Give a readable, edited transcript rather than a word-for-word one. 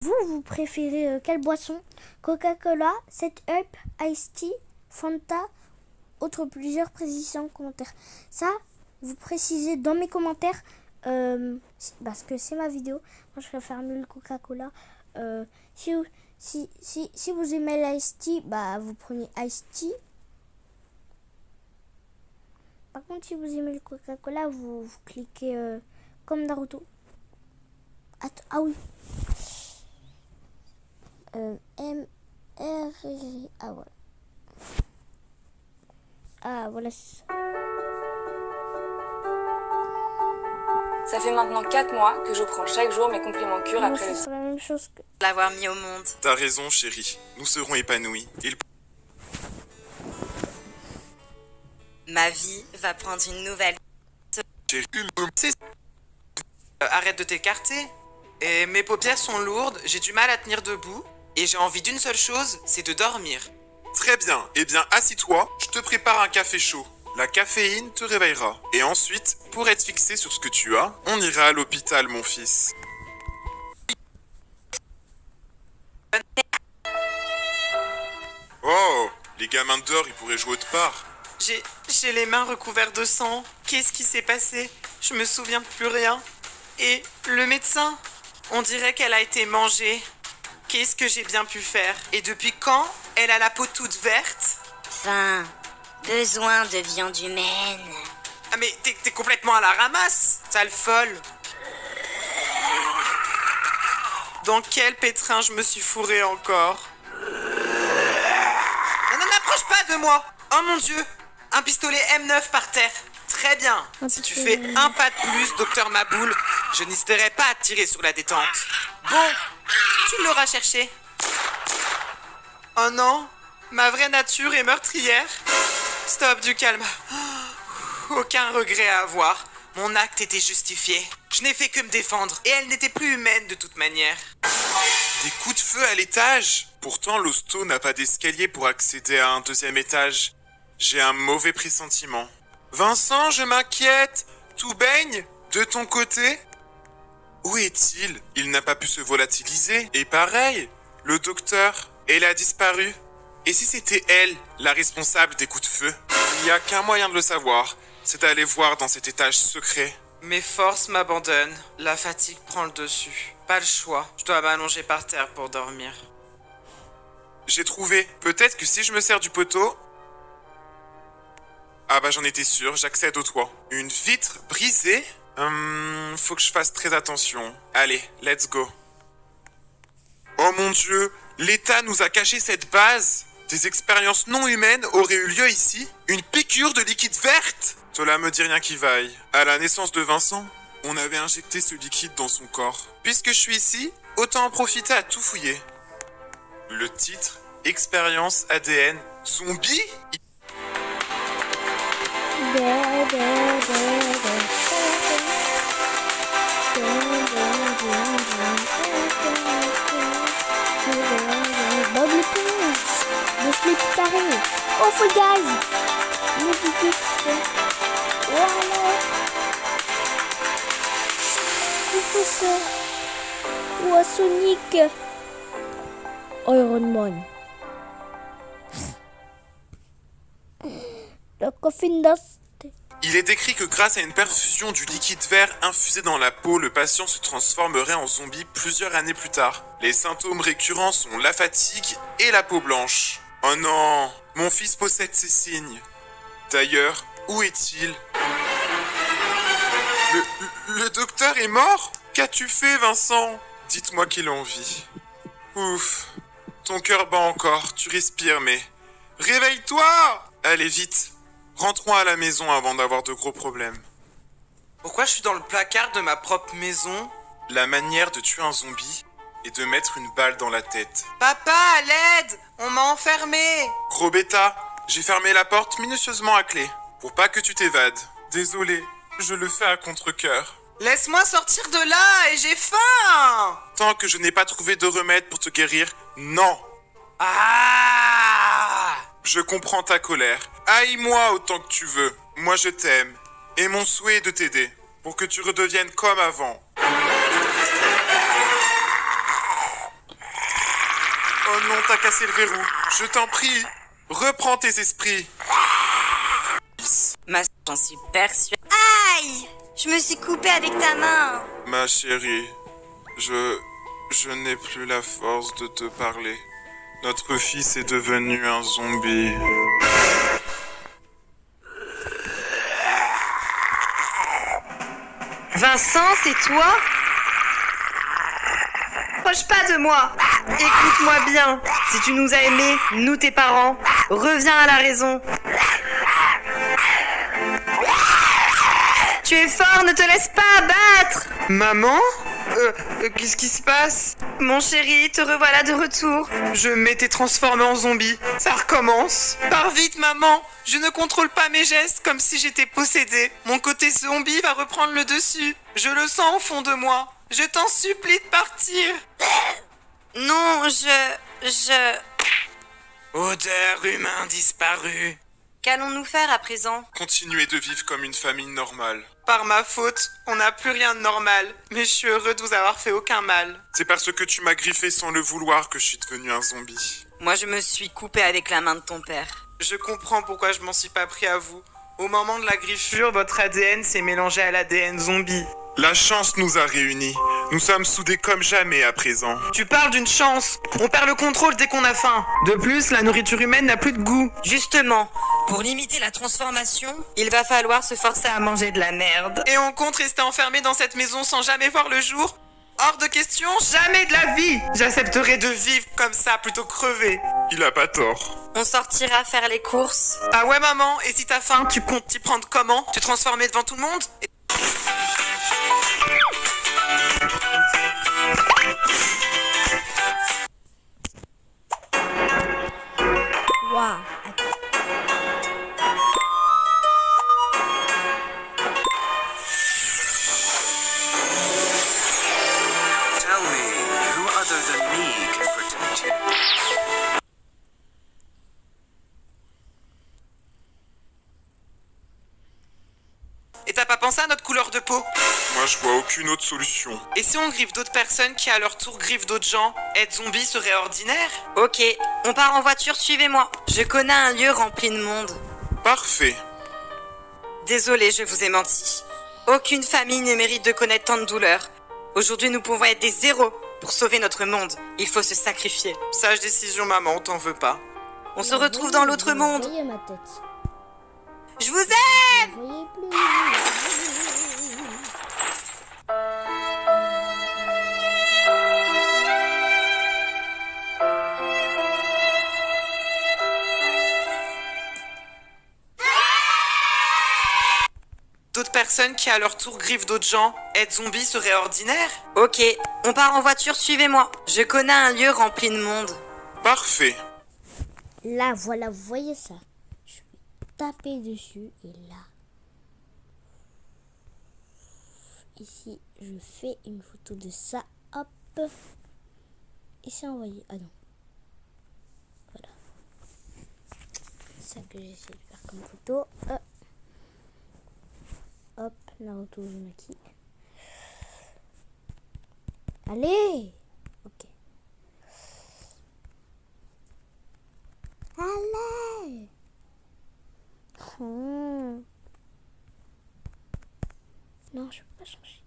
Vous préférez quelle boisson? Coca-Cola, 7-Up, Ice Tea, Fanta, autre plusieurs précisions en commentaire. Ça, vous précisez dans mes commentaires parce que c'est ma vidéo. Moi, je préfère mieux le Coca-Cola. Si vous aimez l'Ice Tea, bah vous prenez Ice Tea. Par contre, si vous aimez le Coca-Cola, vous cliquez comme Naruto. Ah oui. M-R-I. Ah voilà. Ah voilà. Ça fait maintenant 4 mois que je prends chaque jour mes compléments cure après C'est la même chose que l'avoir mis au monde. T'as raison, chérie. Nous serons épanouis. Ma vie va prendre une nouvelle. Arrête de t'écarter. Et mes paupières sont lourdes, j'ai du mal à tenir debout. Et j'ai envie d'une seule chose, c'est de dormir. Très bien. Eh bien, assis-toi. Je te prépare un café chaud. La caféine te réveillera. Et ensuite, pour être fixé sur ce que tu as, on ira à l'hôpital, mon fils. Oh, les gamins de dehors, ils pourraient jouer autre part. J'ai les mains recouvertes de sang. Qu'est-ce qui s'est passé? Je me souviens de plus rien. Et le médecin? On dirait qu'elle a été mangée. Qu'est-ce que j'ai bien pu faire? Et depuis quand elle a la peau toute verte? Faim. Besoin de viande humaine. Ah mais t'es complètement à la ramasse, sale folle. Dans quel pétrin je me suis fourré encore? Non, n'approche pas de moi. Oh mon Dieu, un pistolet M9 par terre. Très bien. Si tu fais un pas de plus, docteur Maboul, je n'hésiterai pas à tirer sur la détente. Bon, tu l'auras cherché. Oh non, ma vraie nature est meurtrière. Stop, du calme. Aucun regret à avoir. Mon acte était justifié. Je n'ai fait que me défendre. Et elle n'était plus humaine de toute manière. Des coups de feu à l'étage? Pourtant, l'hosto n'a pas d'escalier pour accéder à un deuxième étage. J'ai un mauvais pressentiment. Vincent, je m'inquiète. Tout baigne? De ton côté? Où est-il? Il n'a pas pu se volatiliser. Et pareil, le docteur, elle a disparu. Et si c'était elle, la responsable des coups de feu? Il n'y a qu'un moyen de le savoir, c'est d'aller voir dans cet étage secret. Mes forces m'abandonnent. La fatigue prend le dessus. Pas le choix. Je dois m'allonger par terre pour dormir. J'ai trouvé. Peut-être que si je me sers du poteau... Ah bah j'en étais sûr, j'accède au toit. Une vitre brisée? Faut que je fasse très attention. Allez, let's go. Oh mon Dieu, l'État nous a caché cette base. Des expériences non humaines auraient eu lieu ici? Une piqûre de liquide verte? Cela me dit rien qui vaille. À la naissance de Vincent, on avait injecté ce liquide dans son corps. Puisque je suis ici, autant en profiter à tout fouiller. Le titre, Expérience ADN Zombie? Le slip carré. Oh, Fall Guys. Voilà. Qu'est-ce que c'est? Ou à Sonic. Iron Man. La coffine dust. Il est décrit que grâce à une perfusion du liquide vert infusé dans la peau, le patient se transformerait en zombie plusieurs années plus tard. Les symptômes récurrents sont la fatigue et la peau blanche. Oh non, mon fils possède ces signes. D'ailleurs, où est-il? Le docteur est mort? Qu'as-tu fait, Vincent? Dites-moi qu'il est en vie. Ouf, ton cœur bat encore, tu respires, mais... Réveille-toi! Allez, vite. Rentrons à la maison avant d'avoir de gros problèmes. Pourquoi je suis dans le placard de ma propre maison? La manière de tuer un zombie est de mettre une balle dans la tête. Papa, à l'aide! On m'a enfermé! Gros bêta, j'ai fermé la porte minutieusement à clé, pour pas que tu t'évades. Désolé, je le fais à contre-cœur. Laisse-moi sortir de là et j'ai faim! Tant que je n'ai pas trouvé de remède pour te guérir, non! Ah! Je comprends ta colère. Haïs-moi autant que tu veux. Moi je t'aime. Et mon souhait est de t'aider, pour que tu redeviennes comme avant. Oh non, t'as cassé le verrou. Je t'en prie, reprends tes esprits. J'en suis persuadée. Aïe! Je me suis coupée avec ta main. Ma chérie, je n'ai plus la force de te parler. Notre fils est devenu un zombie. Vincent, c'est toi? Proche pas de moi. Écoute-moi bien. Si tu nous as aimés, nous tes parents, reviens à la raison. Tu es fort, ne te laisse pas abattre. Maman? Qu'est-ce qui se passe? Mon chéri, te revoilà de retour. Je m'étais transformé en zombie. Ça recommence. Pars vite, maman. Je ne contrôle pas mes gestes comme si j'étais possédée. Mon côté zombie va reprendre le dessus. Je le sens au fond de moi. Je t'en supplie de partir. Non, Odeur humain disparu. Qu'allons-nous faire à présent? Continuez de vivre comme une famille normale. Par ma faute, on n'a plus rien de normal. Mais je suis heureux de vous avoir fait aucun mal. C'est parce que tu m'as griffé sans le vouloir que je suis devenu un zombie. Moi, je me suis coupée avec la main de ton père. Je comprends pourquoi je m'en suis pas pris à vous. Au moment de la griffure, votre ADN s'est mélangé à l'ADN zombie. La chance nous a réunis. Nous sommes soudés comme jamais à présent. Tu parles d'une chance. On perd le contrôle dès qu'on a faim. De plus, la nourriture humaine n'a plus de goût. Justement, pour limiter la transformation, il va falloir se forcer à manger de la merde. Et on compte rester enfermé dans cette maison sans jamais voir le jour? Hors de question, jamais de la vie. J'accepterai de vivre comme ça plutôt que crever. Il a pas tort. On sortira faire les courses. Ah ouais maman, et si t'as faim, tu comptes t'y prendre comment? Te transformer devant tout le monde? Waouh. Tell me, who other than me can protect you? Et t'as pas pensé à notre couleur de peau? Moi, je vois aucune autre solution. Et si on griffe d'autres personnes qui à leur tour griffent d'autres gens, être zombie serait ordinaire? Ok, on part en voiture, suivez-moi. Je connais un lieu rempli de monde. Parfait. Désolée, je vous ai menti. Aucune famille ne mérite de connaître tant de douleur. Aujourd'hui, nous pouvons être des héros pour sauver notre monde. Il faut se sacrifier. Sage décision maman, on t'en veut pas. On se retrouve dans l'autre monde. Voyez ma tête. Je vous aime! Vous voyez plus. D'autres personnes qui à leur tour griffent d'autres gens, être zombie serait ordinaire? Ok, on part en voiture, suivez-moi. Je connais un lieu rempli de monde. Parfait. Là, voilà, vous voyez ça. Je vais taper dessus et là. Ici, je fais une photo de ça. Hop. Et c'est envoyé. Ah non. Voilà. C'est ça que j'essaie de faire comme photo. Hop, Naruto Uzumaki. Allez! Ok. Allez! Non, je peux pas changer.